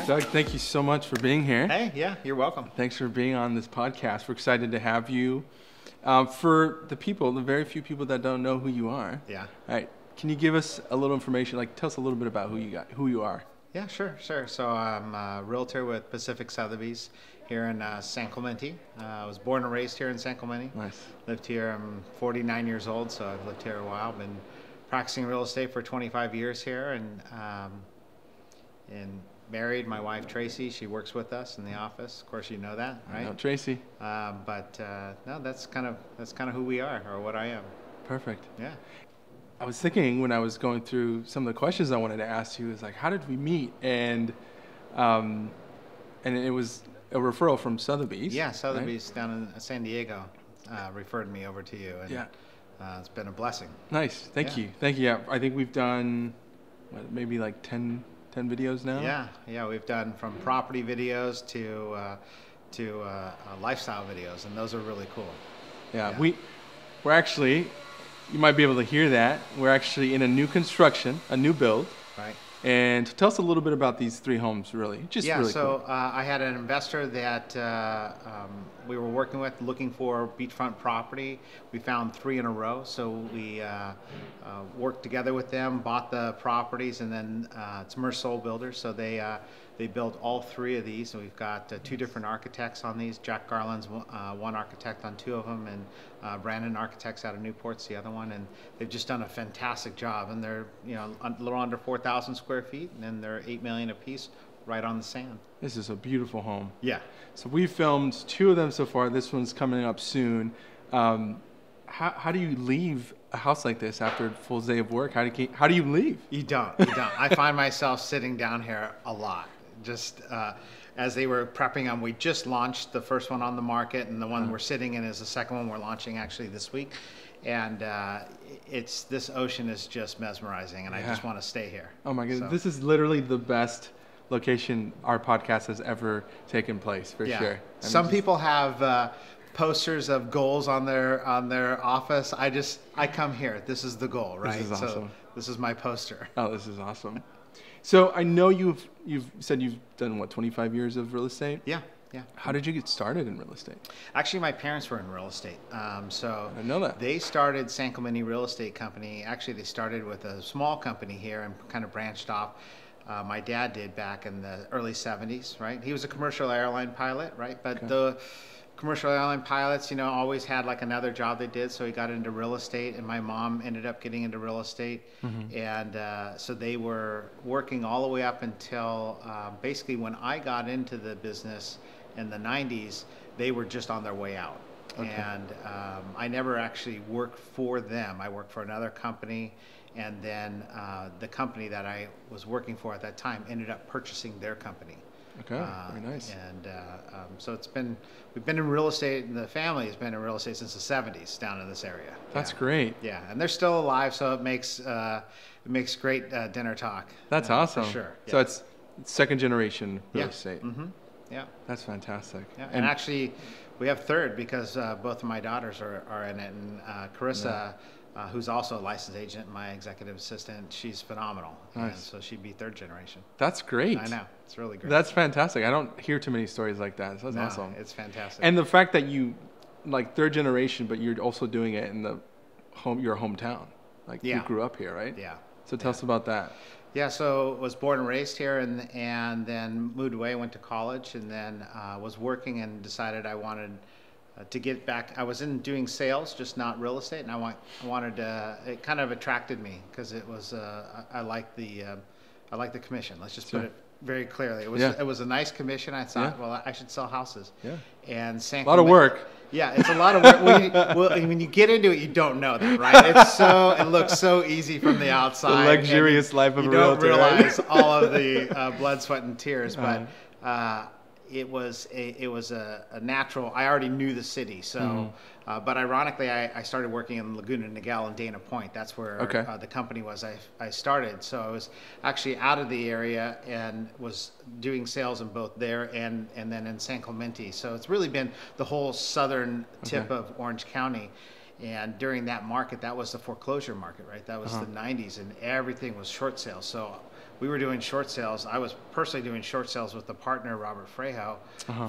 Doug, thank you so much for being here. Hey, yeah, you're welcome. Thanks for being on this podcast. We're excited to have you. For the very few people that don't know who you are. Yeah. All right. Can you give us a little information? Like, tell us a little bit about who you are. Yeah, sure. So I'm a realtor with Pacific Sotheby's here in San Clemente. I was born and raised here in San Clemente. Nice. Lived here. I'm 49 years old, so I've lived here a while. Been practicing real estate for 25 years here, and married. My wife Tracy, she works with us in the office. Of course, you know that, right? I know Tracy. No, that's kind of who we are, or what I am. Perfect. Yeah. I was thinking when I was going through some of the questions I wanted to ask you is like, how did we meet? And it was a referral from Sotheby's. Yeah, Sotheby's, right? Down in San Diego referred me over to you, and yeah. It's been a blessing. Nice. Thank you. Yeah, I think we've done maybe like 10 videos now. Yeah, we've done from property videos to lifestyle videos, and those are really cool. Yeah. We're actually, you might be able to hear that, we're actually in a new construction, a new build. Right. And tell us a little bit about these 3 homes, really. I had an investor that we were working with, looking for beachfront property. We found 3 in a row, so we worked together with them, bought the properties, and then it's Merce Soul Builders, so they built all 3 of these. So we've got 2 different architects on these. Jack Garland's one architect on 2 of them, and Brandon Architects out of Newport's the other one. And they've just done a fantastic job. And they're a little under 4,000 square feet, and they're $8 million a piece, right on the sand. This is a beautiful home. Yeah. So we filmed 2 of them so far. This one's coming up soon. How do you leave a house like this after a full day of work? How do you leave? You don't. I find myself sitting down here a lot. Just as they were prepping them, we just launched the first one on the market, and the one we're sitting in is the second one we're launching actually this week. And this ocean is just mesmerizing, and I just want to stay here. Oh my goodness, This is literally the best location our podcast has ever taken place, for sure. Some people have posters of goals on their office. I come here. This is the goal, right? This is awesome. So this is my poster. Oh, this is awesome. So I know you've said you've done 25 years of real estate? Yeah. How did you get started in real estate? Actually, my parents were in real estate. So I know that. They started San Clemente Real Estate Company. Actually, they started with a small company here and kind of branched off. My dad did back in the early 70s, right? He was a commercial airline pilot, right? But the commercial airline pilots, always had like another job they did, so he got into real estate, and my mom ended up getting into real estate. And so they were working all the way up until basically when I got into the business in the 90s, they were just on their way out. And I never actually worked for them. I worked for another company, and then the company that I was working for at that time ended up purchasing their company. Okay, very nice. And so we've been in real estate, and the family has been in real estate since the 70s down in this area. That's great. Yeah, and they're still alive, so it makes great dinner talk. That's awesome. For sure. So it's second generation real estate. Yeah. That's fantastic. Yeah. And actually, we have third because both of my daughters are in it, and Carissa, who's also a licensed agent, my executive assistant, she's phenomenal. Nice. And so she'd be third generation. That's great. I know. It's really great. That's fantastic. I don't hear too many stories like that. So that's awesome. It's fantastic. And the fact that you, like, third generation, but you're also doing it in your hometown. Like, you grew up here, right? Yeah. So tell us about that. Yeah, so was born and raised here, and then moved away, went to college, and then was working and decided I wanted to get back. I was in doing sales, just not real estate, and I wanted to. It kind of attracted me because it was. I like the commission. Let's just put it very clearly. It was a nice commission. I thought, well, I should sell houses. Yeah. And a lot of work. Yeah, it's a lot of work. When you get into it, you don't know that, right? It looks so easy from the outside. The luxurious life of a realtor. You don't realize all of the blood, sweat, and tears, but it was a natural. I already knew the city, so. But ironically, I started working in Laguna Niguel and Dana Point. That's where the company was. I started, so I was actually out of the area and was doing sales in both there and then in San Clemente. So it's really been the whole southern tip of Orange County. And during that market, that was the foreclosure market, right? That was the 90s, and everything was short sales. So we were doing short sales. I was personally doing short sales with the partner, Robert Frejo,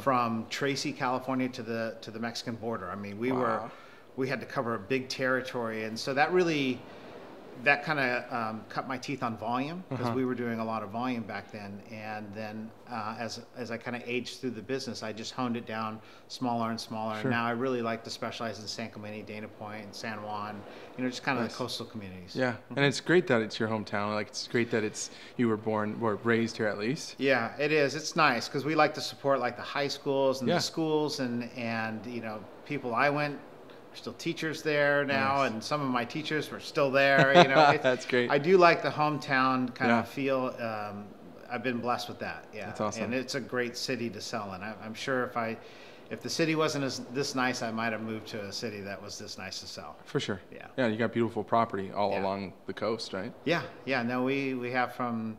from Tracy, California to the Mexican border. I mean, we had to cover a big territory. And so that kind of cut my teeth on volume, because we were doing a lot of volume back then. And then as I kind of aged through the business, I just honed it down smaller and smaller. Sure. And now I really like to specialize in San Clemente, Dana Point, and San Juan, just kind of the coastal communities. Yeah, and it's great that it's your hometown. Like, it's great that you were born or raised here, at least. Yeah, it is. It's nice because we like to support like the high schools and the schools and people I went. Still teachers there now, and some of my teachers were still there. That's great. I do like the hometown kind of feel. I've been blessed with that. Yeah, that's awesome. And it's a great city to sell in. I'm sure if the city wasn't this nice, I might have moved to a city that was this nice to sell. For sure. Yeah. Yeah, you got beautiful property all along the coast, right? Yeah. Yeah. No, we have from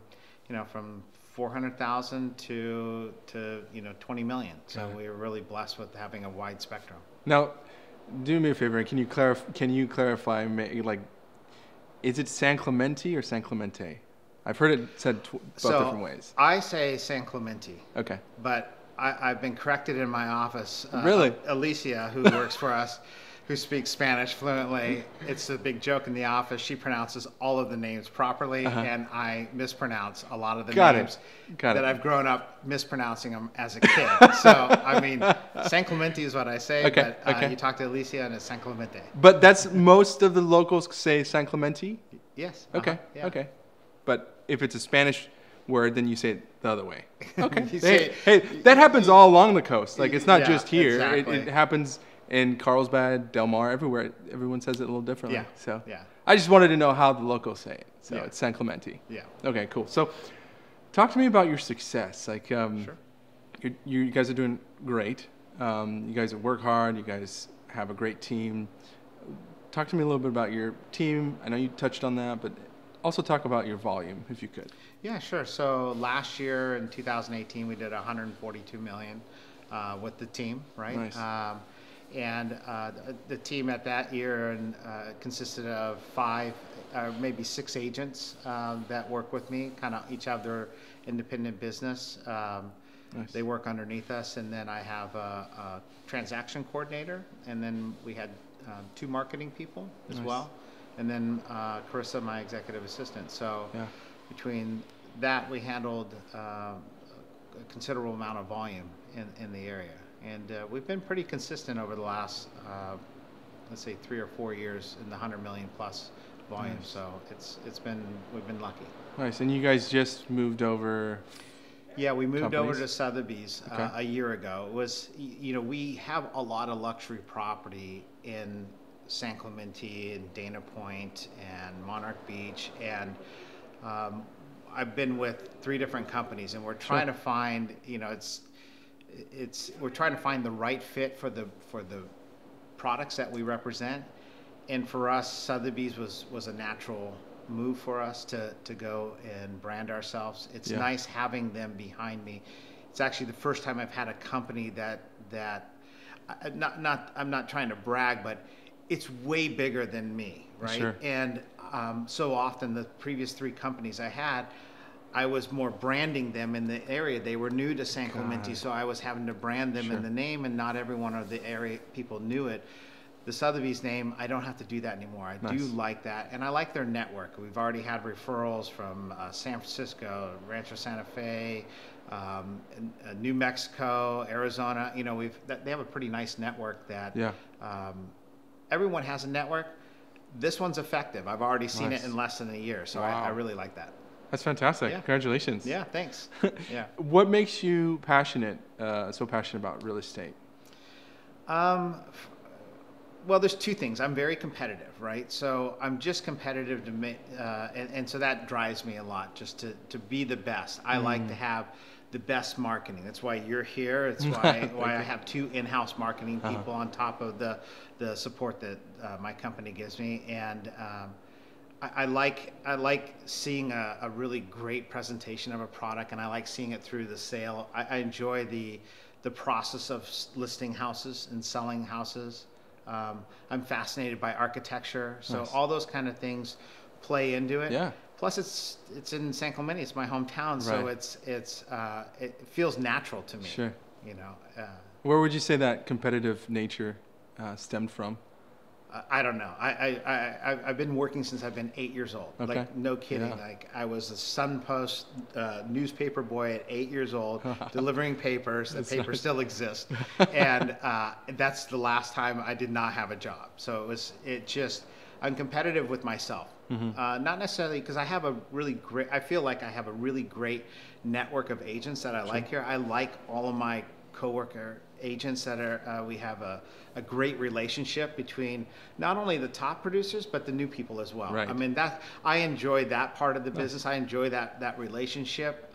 400,000 to 20 million. So we're really blessed with having a wide spectrum. Now, do me a favor. Can you clarify? Like, is it San Clemente or San Clemente? I've heard it said both different ways. I say San Clemente. Okay. But I've been corrected in my office. Really? Alicia, who works for us, who speaks Spanish fluently. It's a big joke in the office. She pronounces all of the names properly, and I mispronounce a lot of the names that I've grown up mispronouncing them as a kid. So, I mean, San Clemente is what I say, but you talk to Alicia and it's San Clemente. But that's most of the locals say San Clemente? Yes. Okay. Yeah. Okay. But if it's a Spanish word, then you say it the other way. Okay. Hey, that happens all along the coast. Like, it's not just here. Exactly. It happens in Carlsbad, Del Mar, everywhere. Everyone says it a little differently. Yeah. So yeah. I just wanted to know how the locals say it. So Yeah. it's San Clemente. Yeah. Okay, cool. So talk to me about your success. Like, Sure. you guys are doing great. You guys work hard. You guys have a great team. Talk to me a little bit about your team. I know you touched on that, but also talk about your volume, if you could. Yeah, sure. So last year in 2018, we did 142 million with the team, right? Nice. And the team at that year consisted of 5, maybe 6 agents that work with me. Kind of each have their independent business. Nice. They work underneath us, and then I have a transaction coordinator, and then we had 2 marketing people as well, and then Carissa, my executive assistant. So between that, we handled a considerable amount of volume in the area. And we've been pretty consistent over the last, let's say, 3 or 4 years in the 100 million plus volume. Nice. So we've been lucky. Nice. And you guys just moved over? Yeah, we moved over to Sotheby's a year ago. It was, we have a lot of luxury property in San Clemente and Dana Point and Monarch Beach, and I've been with 3 different companies, and we're trying to find, we're trying to find the right fit for the products that we represent. And for us, Sotheby's was a natural move for us to go and brand ourselves. It's nice having them behind me. It's actually the first time I've had a company that I'm not trying to brag, but it's way bigger than me, right? Sure. And so often the previous 3 companies I had, I was more branding them in the area. They were new to San Clemente, so I was having to brand them in the name, and not everyone of the area people knew it. The Sotheby's name, I don't have to do that anymore. I do like that, and I like their network. We've already had referrals from San Francisco, Rancho Santa Fe, New Mexico, Arizona. They have a pretty nice network that everyone has a network. This one's effective. I've already seen it in less than a year, so I really like that. That's fantastic. Yeah. Congratulations. Yeah, thanks. Yeah. What makes you so passionate about real estate? Well, there's 2 things. I'm very competitive, right? So I'm just competitive to make, and so that drives me a lot, just to be the best. I like to have the best marketing. That's why you're here. It's why I have 2 in-house marketing people on top of the support that my company gives me. And I like seeing a really great presentation of a product, and I like seeing it through the sale. I enjoy the process of listing houses and selling houses. I'm fascinated by architecture, so Nice. all those kind of things play into it. Yeah. Plus, it's in San Clemente. It's my hometown, so Right. it feels natural to me. Sure. You know, Where would you say that competitive nature stemmed from? I don't know. I've been working since I've been 8 years old. Okay. Like, no kidding. Yeah. Like, I was a Sun Post newspaper boy at 8 years old, delivering papers. The That's paper nice. still exists, and that's the last time I did not have a job. So I'm competitive with myself. Not necessarily because I have a really great. I feel like I have a really great network of agents that I like here. I like all of my coworker agents that are. We have a great relationship between not only the top producers but the new people as well. Right. I mean, I enjoy that part of the business. I enjoy that relationship.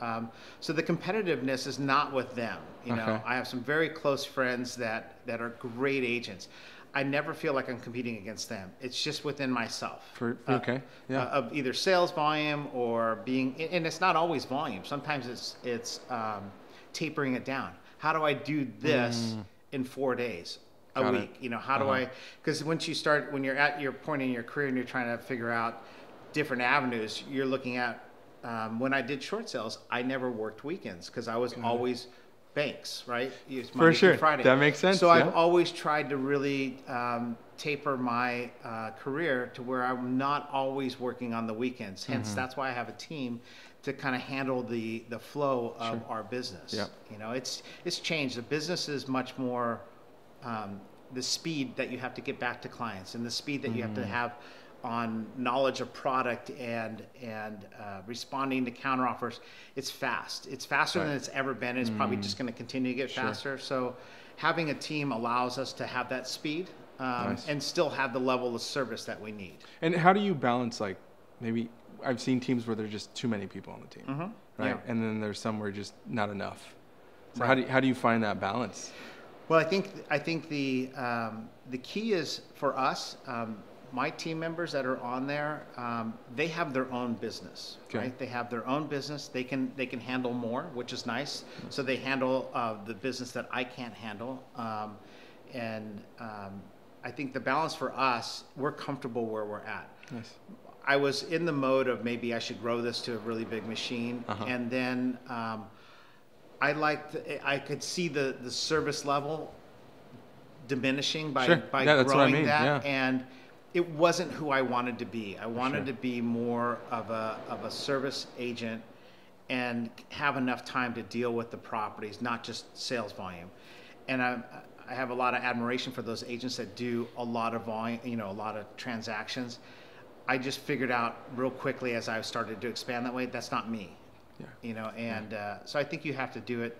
So the competitiveness is not with them. You know, Okay. I have some very close friends that are great agents. I never feel like I'm competing against them. It's just within myself. Okay. Yeah. Of either sales volume or being, and it's not always volume. Sometimes it's tapering it down. How do I do this in 4 days a Got it. week? You know, how do I? Because when you're at your point in your career and you're trying to figure out different avenues, you're looking at. When I did short sales, I never worked weekends because I was always banks, right? It's For Monday through sure. Friday. That makes sense. So Yeah. I've always tried to really taper my career to where I'm not always working on the weekends. Hence, that's why I have a team to kind of handle the flow of our business. Yep. You know, it's changed. The business is much more the speed that you have to get back to clients and the speed that you have to have on knowledge of product and responding to counteroffers. It's fast. It's faster than it's ever been. It's probably just going to continue to get faster. So having a team allows us to have that speed Nice. and still have the level of service that we need. And how do you balance, like, maybe I've seen teams where there's just too many people on the team, right? Yeah. And then there's some where just not enough. So Right. how do you find that balance? Well, I think the key is for us. My team members that are on there, they have their own business, Okay. right? They have their own business. They can handle more, which is nice. So they handle the business that I can't handle, and I think the balance for us, we're comfortable where we're at. Nice. I was in the mode of maybe I should grow this to a really big machine, and then I could see the service level diminishing by Sure. by Yeah, that's what I growing mean. that, Yeah. and it wasn't who I wanted to be. I wanted sure. to be more of a service agent and have enough time to deal with the properties, not just sales volume. And I have a lot of admiration for those agents that do a lot of volume, you know, a lot of transactions. I just figured out real quickly as I started to expand that way, that's not me. Yeah. You know, and so I think you have to do it.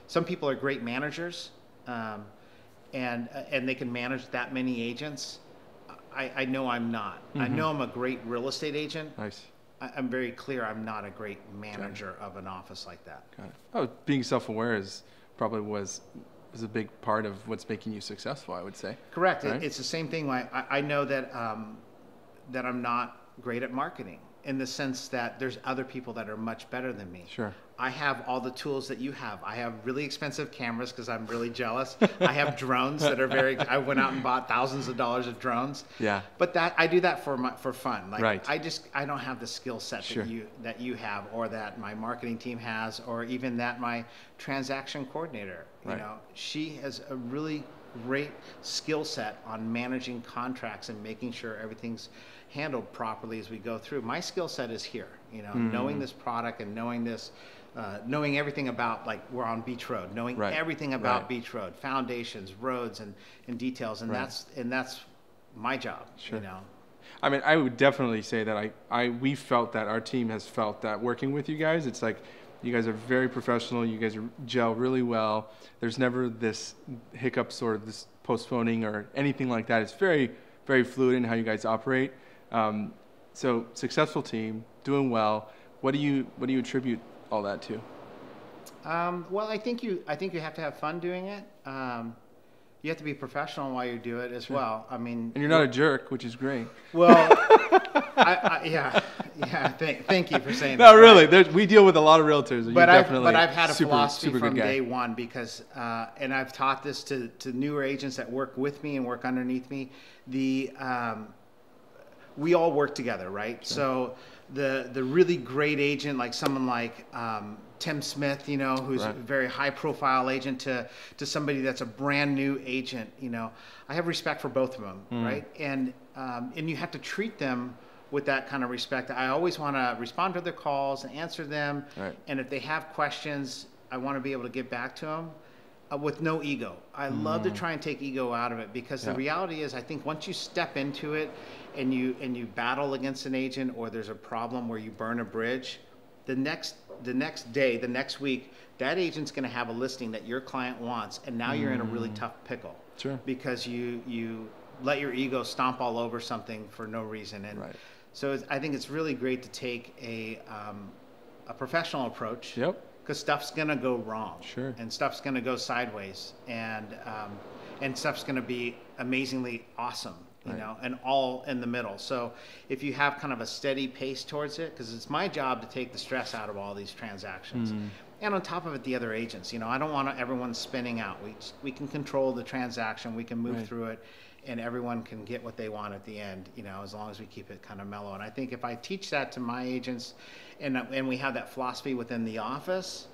Some people are great managers, and they can manage that many agents. I know I'm not. I know I'm a great real estate agent. Nice. I'm very clear I'm not a great manager of an office like that. Got it. Oh, being self-aware is probably was a big part of what's making you successful, I would say. Correct. Right? It's the same thing. I know that that I'm not great at marketing in the sense that there's other people that are much better than me. Sure. I have all the tools that you have. I have really expensive cameras because I'm really jealous. I have drones that are I went out and bought thousands of dollars of drones. Yeah. But I do that for fun. Like, Right. I don't have the skill set Sure. that you have, or that my marketing team has, or even that my transaction coordinator. Right. You know, she has a really great skill set on managing contracts and making sure everything's handled properly as we go through. My skill set is here, you know, knowing this product and knowing this, knowing everything about, like, we're on Beach Road, knowing Right. everything about Right. Beach Road, foundations, roads, and details, and Right. that's my job. Sure. You know. I mean, I would definitely say that we felt that, our team has felt that working with you guys. It's like you guys are very professional. You guys gel really well. There's never this hiccups or this postponing or anything like that. It's very, very fluid in how you guys operate. So successful team, doing well. What do you attribute all that to? Well, I think you have to have fun doing it. You have to be professional while you do it as well. I mean, And you're not a jerk, which is great. well, Yeah, yeah. Thank you for saying No, that. really, Right. we deal with a lot of realtors. You're But definitely I've had a super philosophy super good from guy. day one because, and I've taught this to newer agents that work with me and work underneath me. The We all work together, right? Sure. So the really great agent, like someone like Tim Smith, you know, who's a Right. very high profile agent, to somebody that's a brand new agent, you know, I have respect for both of them, right? And you have to treat them with that kind of respect. I always want to respond to their calls and answer them, Right. and if they have questions, I want to be able to get back to them with no ego. I love to try and take ego out of it because the Yeah. reality is, I think once you step into it and you battle against an agent, or there's a problem where you burn a bridge, the next day, the next week, that agent's going to have a listing that your client wants, and now you're in a really tough pickle. Sure. Because you let your ego stomp all over something for no reason. And Right. so I think it's really great to take a professional approach. Yep. Because stuff's gonna go wrong, Sure. and stuff's gonna go sideways, and stuff's gonna be amazingly awesome, you Right. know, and all in the middle. So if you have kind of a steady pace towards it, because it's my job to take the stress out of all these transactions, and on top of it, the other agents, you know, I don't want everyone spinning out. We can control the transaction, we can move Right. through it, and everyone can get what they want at the end, you know, as long as we keep it kind of mellow. And I think if I teach that to my agents, and we have that philosophy within the office,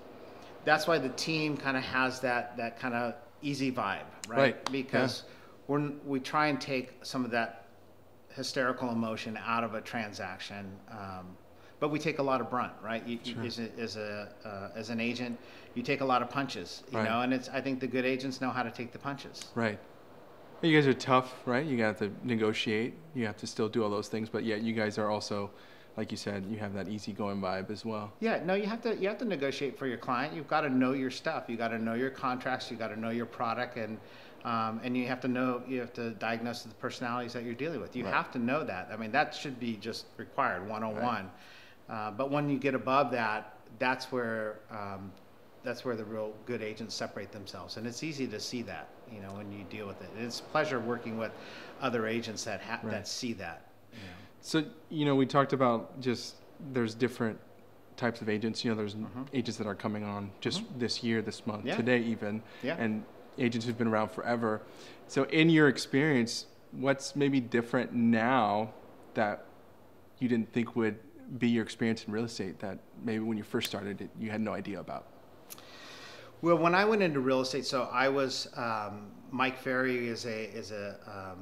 that's why the team kind of has that kind of easy vibe, right? Right. Because we try and take some of that hysterical emotion out of a transaction, but we take a lot of brunt, right? Sure. As an agent, you take a lot of punches, you Right. know, and I think the good agents know how to take the punches. Right. You guys are tough, right? You got to negotiate. You have to still do all those things, but yet you guys are also, like you said, you have that easygoing vibe as well. Yeah, no, you have to negotiate for your client. You've got to know your stuff. You got to know your contracts. You got to know your product, and you have to diagnose the personalities that you're dealing with. You Right. have to know that. I mean, that should be just required 101. Right. But when you get above that, that's where the real good agents separate themselves, and it's easy to see that, you know, when you deal with it. It's a pleasure working with other agents that Right. that see that. You know. So, we talked about just there's different types of agents. There's agents that are coming on just this year, this month, Yeah. today even, Yeah. and agents who've been around forever. So in your experience, what's maybe different now that you didn't think would be your experience in real estate that maybe when you first started you had no idea about? Well, when I went into real estate, so I was Mike Ferry is a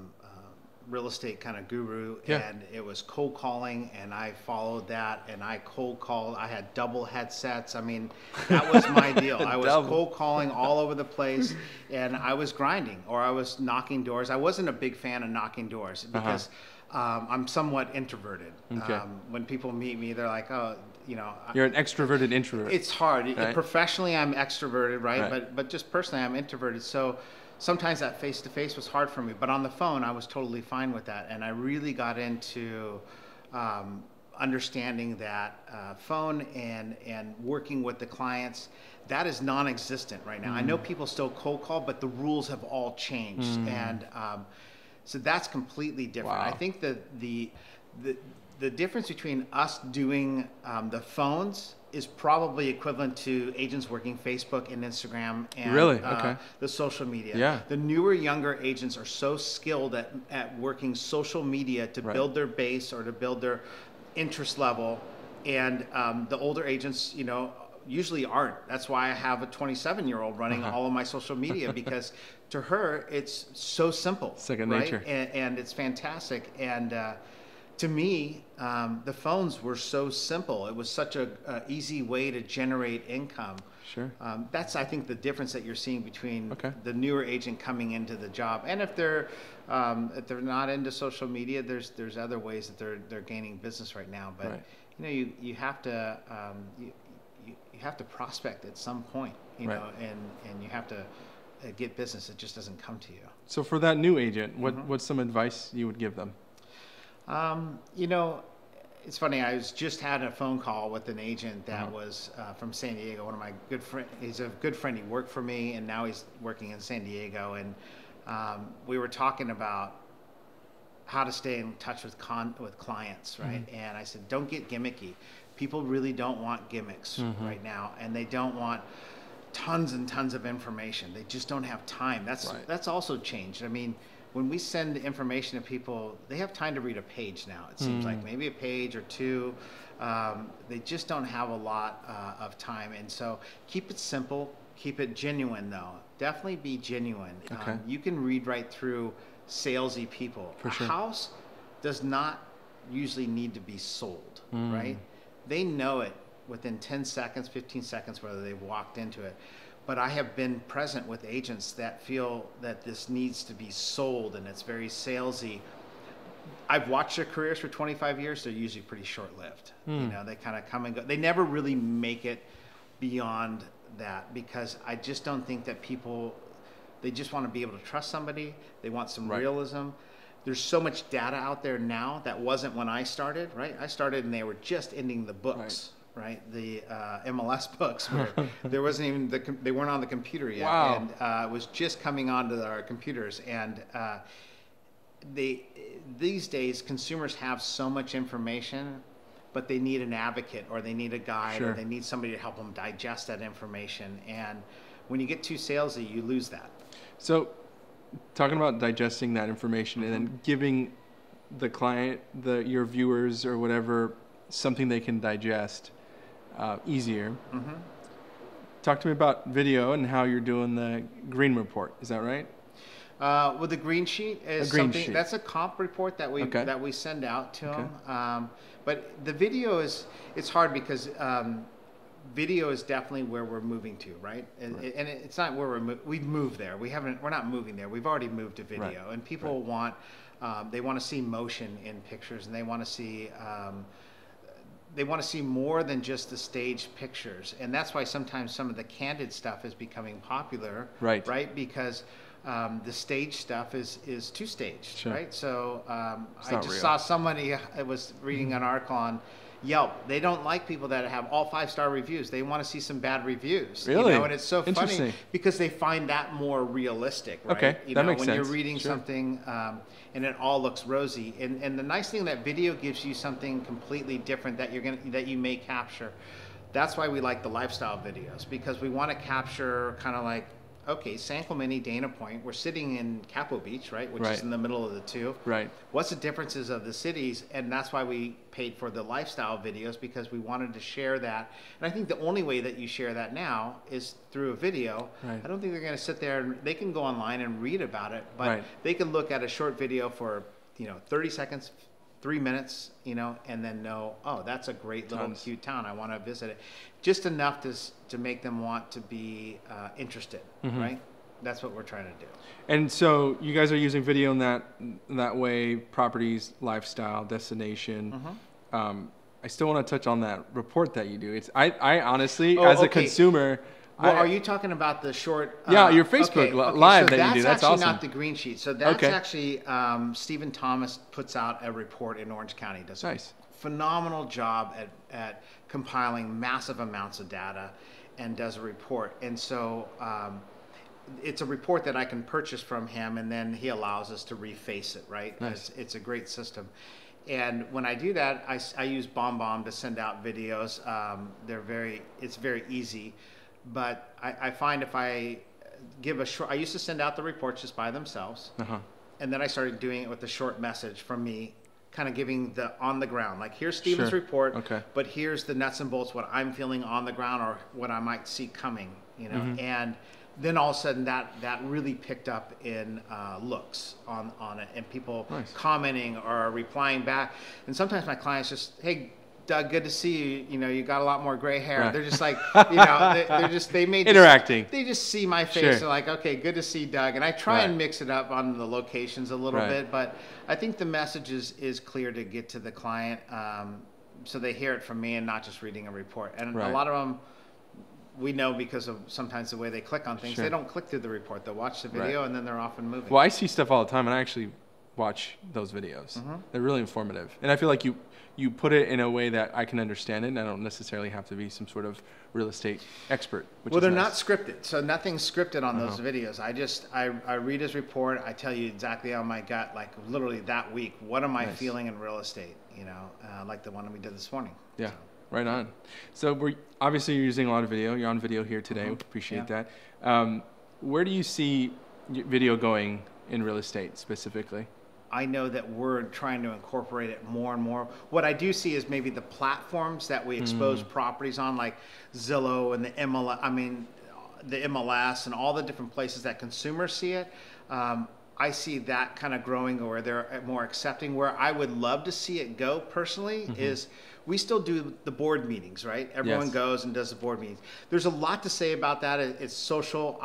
real estate kind of guru, Yeah. and it was cold calling, and I followed that, and I cold called. I had double headsets. I mean, that was my deal. I was Double. cold calling all over the place, and I was grinding, or I was knocking doors. I wasn't a big fan of knocking doors because I'm somewhat introverted. Okay. When people meet me, they're like, oh, you know. You're an extroverted introvert. It's hard. Right. Professionally, I'm extroverted, right? Right. But just personally, I'm introverted. So sometimes that face-to-face was hard for me. But on the phone, I was totally fine with that. And I really got into understanding that phone and working with the clients. That is non-existent right now. I know people still cold call, but the rules have all changed. And so that's completely different. Wow. I think that the difference between us doing the phones is probably equivalent to agents working Facebook and Instagram and Really? Okay. the social media. Yeah. The newer, younger agents are so skilled at working social media to Right. build their base or to build their interest level, and the older agents, you know, usually aren't. That's why I have a 27-year-old running all of my social media, because to her it's so simple, Second right? nature. And it's fantastic. And to me, the phones were so simple. It was such a easy way to generate income. Sure. That's, I think, the difference that you're seeing between Okay. the newer agent coming into the job, and if they're not into social media, there's other ways that they're gaining business right now. But Right. you know, you have to you have to prospect at some point, you Right. know, and you have to get business. It just doesn't come to you. So for that new agent, what's some advice you would give them? You know, it's funny. I just had a phone call with an agent that was from San Diego. One of my good friend. He's a good friend. He worked for me, and now he's working in San Diego. And we were talking about how to stay in touch with clients, right? And I said, don't get gimmicky. People really don't want gimmicks right now, and they don't want tons and tons of information. They just don't have time. That's also changed. I mean, when we send information to people, they have time to read a page now. It seems like maybe a page or two. They just don't have a lot of time, and so keep it simple. Keep it genuine, though. Definitely be genuine. Okay. You can read right through salesy people. For sure. A house does not usually need to be sold, right? They know it within 10 seconds, 15 seconds, whether they've walked into it. But I have been present with agents that feel that this needs to be sold and it's very salesy. I've watched their careers for 25 years. They're usually pretty short-lived. You know, they kind of come and go. They never really make it beyond that, because I just don't think that people, they just want to be able to trust somebody. They want some realism. There's so much data out there now that wasn't when I started, right? I started and they were just ending the books, right? The MLS books, where there wasn't even, they weren't on the computer yet. Wow. And it was just coming onto our computers. And these days, consumers have so much information, but they need an advocate, or they need a guide, or they need somebody to help them digest that information. And when you get too salesy, you lose that. So, talking about digesting that information and then giving the client, your viewers or whatever, something they can digest easier. Talk to me about video and how you're doing the green report. Is that right? Well, the green sheet is something that's a comp report that we send out to them. But the video it's hard because video is definitely where we're moving to, right? And it's not where we've moved there. We're not moving there. We've already moved to video, and people want they want to see motion in pictures, and they want to see more than just the staged pictures. And that's why sometimes some of the candid stuff is becoming popular, right? Because the stage stuff is too staged, right? So I just saw somebody, I was reading an article on Yelp. They don't like people that have all 5-star reviews. They want to see some bad reviews. Really? You know, and it's so funny because they find that more realistic, right? Okay, you that know, makes when sense. you're reading something and it all looks rosy. And the nice thing that video gives you something completely different that you may capture. That's why we like the lifestyle videos, because we want to capture kind of like, okay, San Clemente, Dana Point, we're sitting in Capo Beach, right? Which is in the middle of the two. Right. What's the differences of the cities? And that's why we paid for the lifestyle videos, because we wanted to share that. And I think the only way that you share that now is through a video. Right. I don't think they're going to sit there and they can go online and read about it, but they can look at a short video for, 30 seconds, 3 minutes, and then know, oh, that's a great little cute town. I want to visit it. Just enough to make them want to be interested, right? That's what we're trying to do. And so you guys are using video in that way, properties, lifestyle, destination. I still want to touch on that report that you do. I honestly, as a consumer... Well, are you talking about the short... your Facebook Live that you do. That's awesome. That's actually not the green sheet. So that's actually... Stephen Thomas puts out a report in Orange County. Does a phenomenal job at compiling massive amounts of data and does a report. And so it's a report that I can purchase from him, and then he allows us to reface it, right? Nice. It's a great system. And when I do that, I use BombBomb to send out videos. It's very easy. But I find if I give a short, I used to send out the reports just by themselves. And then I started doing it with a short message from me, kind of giving the on the ground, like here's Stephen's report, but here's the nuts and bolts, what I'm feeling on the ground or what I might see coming, and then all of a sudden that really picked up in looks on it, and people commenting or replying back. And sometimes my clients just, hey, Doug, good to see you. You got a lot more gray hair. They're just like, interacting. They just see my face. They're like, okay, good to see Doug. And I try and mix it up on the locations a little bit, but I think the message is clear to get to the client, so they hear it from me and not just reading a report. And a lot of them, we know because of sometimes the way they click on things, they don't click through the report. They'll watch the video and then they're off and moving. Well, I see stuff all the time, and I actually watch those videos. Mm-hmm. They're really informative. And I feel like you put it in a way that I can understand it, and I don't necessarily have to be some sort of real estate expert, which Well, is they're nice. not scripted, so nothing's scripted on those videos. I read his report. I tell you exactly on my gut, like literally that week, what am I feeling in real estate? You know, like the one we did this morning. Yeah, So. right on. So you're using a lot of video. You're on video here today. We appreciate that. Where do you see video going in real estate specifically? I know that we're trying to incorporate it more and more. What I do see is maybe the platforms that we expose properties on, like Zillow and the MLS and all the different places that consumers see it. I see that kind of growing where they're more accepting. Where I would love to see it go personally is we still do the board meetings, right? Everyone goes and does the board meetings. There's a lot to say about that. It's social.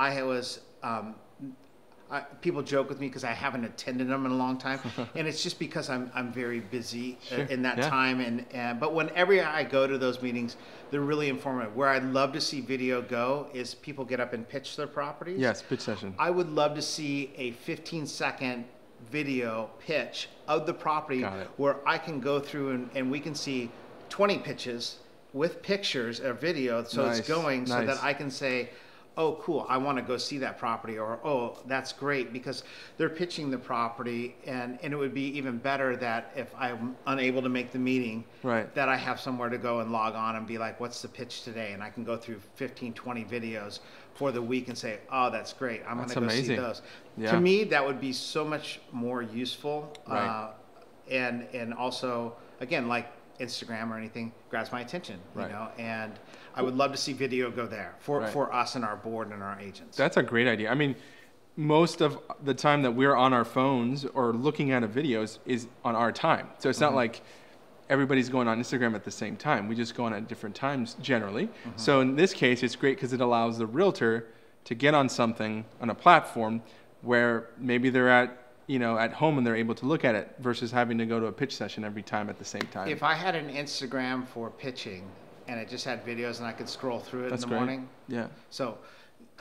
People joke with me because I haven't attended them in a long time, and it's just because I'm very busy in that time. But whenever I go to those meetings, they're really informative. Where I'd love to see video go is people get up and pitch their properties. Yes, pitch session. I would love to see a 15-second video pitch of the property where I can go through and we can see 20 pitches with pictures or video, so it's going so that I can say, oh, cool, I want to go see that property, or, oh, that's great, because they're pitching the property, and it would be even better that if I'm unable to make the meeting, that I have somewhere to go and log on and be like, what's the pitch today? And I can go through 15, 20 videos for the week and say, oh, that's great, I'm going to go see those. To me, that would be so much more useful, and also, again, like Instagram or anything grabs my attention, you know, and I would love to see video go there for us and our board and our agents. That's a great idea. I mean, most of the time that we're on our phones or looking at a video is on our time. So it's not like everybody's going on Instagram at the same time. We just go on at different times generally. So in this case, it's great because it allows the realtor to get on something on a platform where maybe they're at home and they're able to look at it versus having to go to a pitch session every time at the same time. If I had an Instagram for pitching and it just had videos and I could scroll through it in the morning. Yeah. So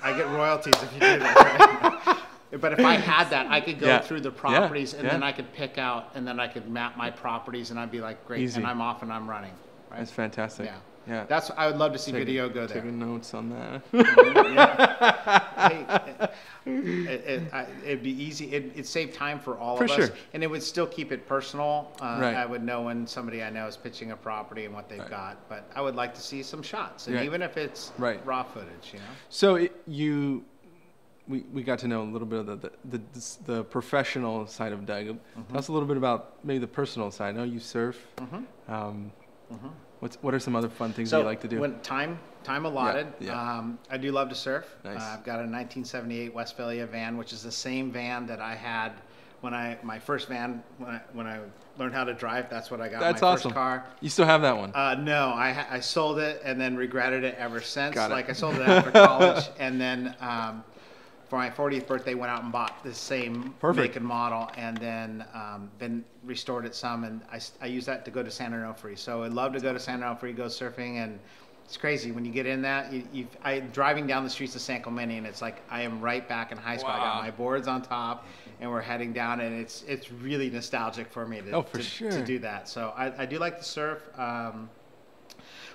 I get royalties if you do that, right? But if I had that, I could go through the properties and then I could pick out and then I could map my properties and I'd be like, great, and I'm off and I'm running. Right? That's fantastic. Yeah. Yeah, I would love to see video go there. Taking notes on that. It'd be easy. It'd save time for all of us, and it would still keep it personal. I would know when somebody I know is pitching a property and what they've got. But I would like to see some shots, and even if it's raw footage, you know. So we got to know a little bit of the professional side of Doug. Tell us a little bit about maybe the personal side. I know you surf. What are some other fun things you like to do? When time allotted, I do love to surf. Nice. I've got a 1978 Westphalia van, which is the same van that I had when my first van when I learned how to drive. That's what I got. That's my awesome. First car. You still have that one? No, I sold it and then regretted it ever since. I sold it after college, and then for my 40th birthday, went out and bought the same make and model, and then restored it some, and I use that to go to San Onofre. So I'd love to go to San Onofre, go surfing, and it's crazy when you get in that. I'm driving down the streets of San Clemente, and it's like I am right back in high school. Wow. I got my boards on top, and we're heading down, and it's really nostalgic for me to do that. So I do like to surf.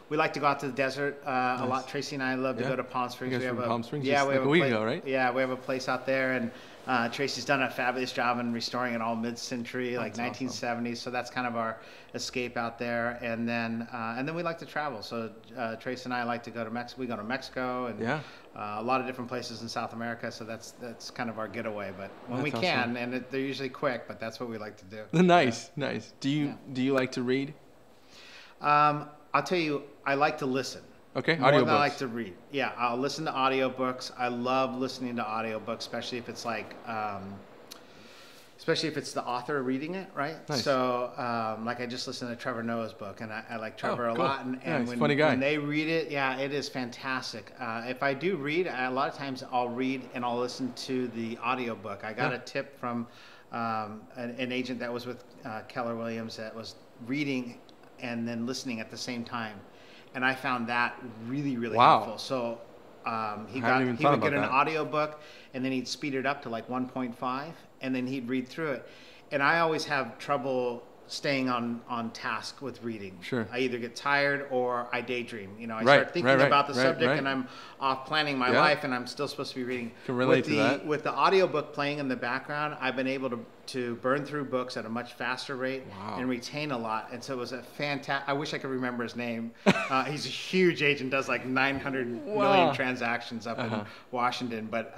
We like to go out to the desert a lot. Tracy and I love to go to Palm Springs. You guys we have Palm Springs? We have a week ago, right? Yeah, we have a place out there, and Tracy's done a fabulous job in restoring it all mid-century, like 1970s. Awesome. So that's kind of our escape out there. And then we like to travel. So Tracy and I like to go to Mexico. We go to Mexico and a lot of different places in South America. So that's kind of our getaway. But when we can, awesome. And they're usually quick, but that's what we like to do. Nice. Do you like to read? I'll tell you, I like to listen. Okay, more audiobooks. than I like to read. Yeah, I'll listen to audiobooks. I love listening to audiobooks, especially if it's like, especially if it's the author reading it, right? Nice. So, like I just listened to Trevor Noah's book, and I like Trevor a lot. And funny guy. When they read it, it is fantastic. If I do read, a lot of times I'll read and I'll listen to the audiobook. I got a tip from an agent that was with Keller Williams that was reading and then listening at the same time, and I found that really helpful. So he would get an audiobook, and then he'd speed it up to like 1.5, and then he'd read through it. and I always have trouble staying on task with reading. Sure. I either get tired or I daydream. You know, I Right, start thinking right, about the right, subject right. and I'm off planning my Yeah. life and I'm still supposed to be reading. Can relate with to that. With the audiobook playing in the background, I've been able to burn through books at a much faster rate Wow. and retain a lot. And so it was a fantastic, I wish I could remember his name. He's a huge agent, does like 900 million transactions up in Washington. But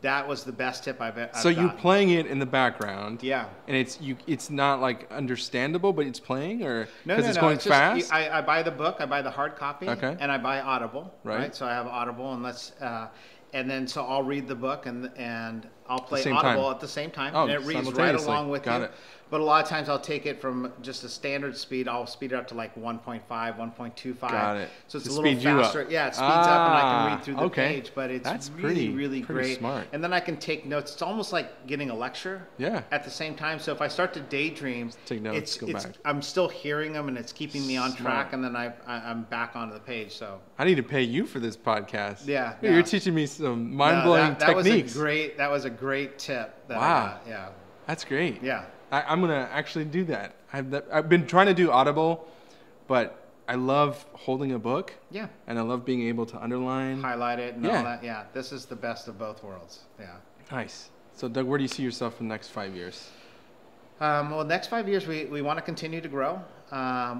that was the best tip I've So you gotten. playing it in the background, Yeah. and it's not like understandable, but it's playing, or No, because it's going just, fast. I buy the book, I buy the hard copy, Okay. and I buy Audible. Right. So I have Audible, and then so I'll read the book and I'll play same Audible time. at the same time, Oh, and it reads right simultaneously. along with Got you. it. But a lot of times I'll take it from just a standard speed. I'll speed it up to like 1.5, 1.25. Got it. So it's To a little speed you up. faster. Yeah, it speeds up, and I can read through the okay. page. But it's That's really, really pretty great. smart. And then I can take notes. It's almost like getting a lecture. Yeah. At the same time. So if I start to daydream, Take notes, go back. I'm still hearing them, and it's keeping me on Smart. track. And then I'm back onto the page. So I need to pay you for this podcast. Yeah, You're yeah. teaching me some mind-blowing that techniques. That was a great tip. That I Wow. got. Yeah. That's great. Yeah. I'm gonna actually do that. I've been trying to do Audible, but I love holding a book. Yeah. And I love being able to underline. Highlight it and Yeah. all that. Yeah. This is the best of both worlds. Yeah. Nice. So Doug, where do you see yourself in the next 5 years? Well, next 5 years, we want to continue to grow.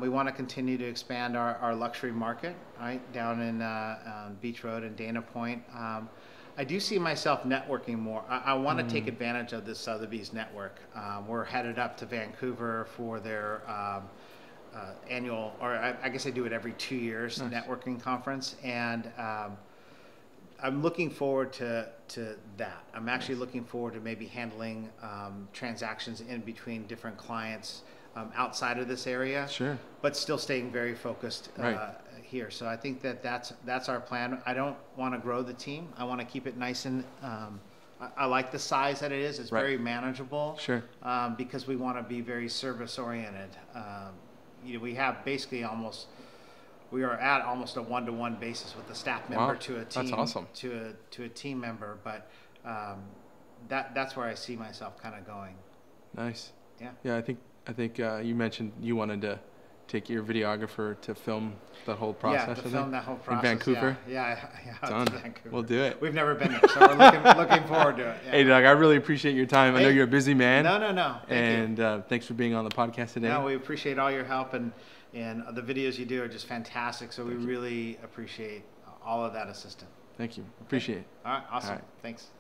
We want to continue to expand our luxury market, right, down in Beach Road and Dana Point. I do see myself networking more. I want to take advantage of this Sotheby's network. We're headed up to Vancouver for their annual, or I guess they do it every 2 years, networking conference. And I'm looking forward to that. I'm actually looking forward to maybe handling transactions in between different clients outside of this area. Sure. But still staying very focused here. So I think that's our plan. I don't want to grow the team. I want to keep it nice and I like the size that it is. It's very manageable. Sure. Because we want to be very service oriented. We have basically we are at almost a one-to-one basis with the staff member to a team. That's awesome. To a team member, but that's where I see myself kind of going. Nice. Yeah. Yeah, I think you mentioned you wanted to take your videographer to film the whole process. Yeah, to film that whole process. In Vancouver. Yeah. Done. Vancouver. We'll do it. We've never been there, so we're looking forward to it. Yeah. Hey, Doug, I really appreciate your time. I know you're a busy man. No. Thank you. Thanks for being on the podcast today. No, we appreciate all your help, and the videos you do are just fantastic. So we really appreciate all of that assistance. Thank you. Appreciate it. All right, awesome. All right. Thanks.